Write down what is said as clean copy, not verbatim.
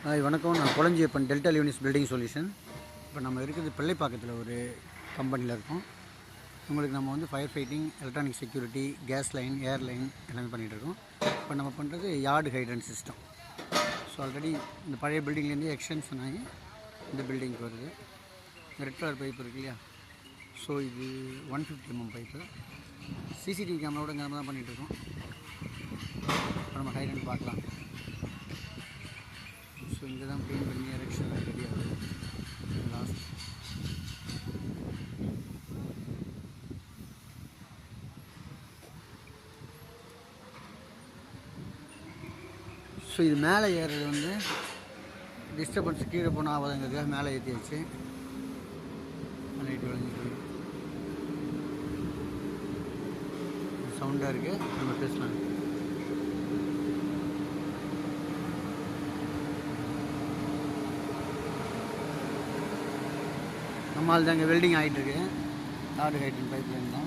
வணக்கம். நான் Kolanjiappan delta Younis building solution. இப்போ நம்ம இருக்கிறது பிள்ளைப்பாக்கத்தில் ஒரு கம்பெனியில் இருக்கோம். உங்களுக்கு நம்ம வந்து fire fighting, electronic security, gas line, air line எல்லாமே பண்ணிகிட்ருக்கோம். இப்போ நம்ம பண்ணுறது yard hydrant system. So already இந்த பழைய பில்டிங்லேருந்து எக்ஸ்டென்ஷன் ஆகி இந்த பில்டிங்க்கு வருது. இந்த ரெட் கலர் பைப் இருக்கு இல்லையா, ஸோ இது 150 mm பைப்பு. சிசிடிவி கேமராவோட இங்கே நம்ம தான் பண்ணிகிட்ருக்கோம். இப்போ நம்ம ஹைட்ரன்ட் பார்க்கலாம். ஸோ இங்கே தான் க்ளீன் பண்ணி எரெக்ஷன் ரெடி ஆகுது. லாஸ்ட் ஸோ இது மேலே ஏறுறது வந்து டிஸ்டர்பன்ஸ் கீழே போனால் ஆகாதுங்கிறதுக்காக மேலே ஏற்றி வச்சு லைட்டு விளைஞ்சிட்டு சவுண்டாக இருக்குது. நம்ம பேசலாம். நம்மால் தான் இங்கே வெல்டிங் ஆகிட்டுருக்கு. யார்டு ஹைட்ரன்ட் பைப்லைன் தான்.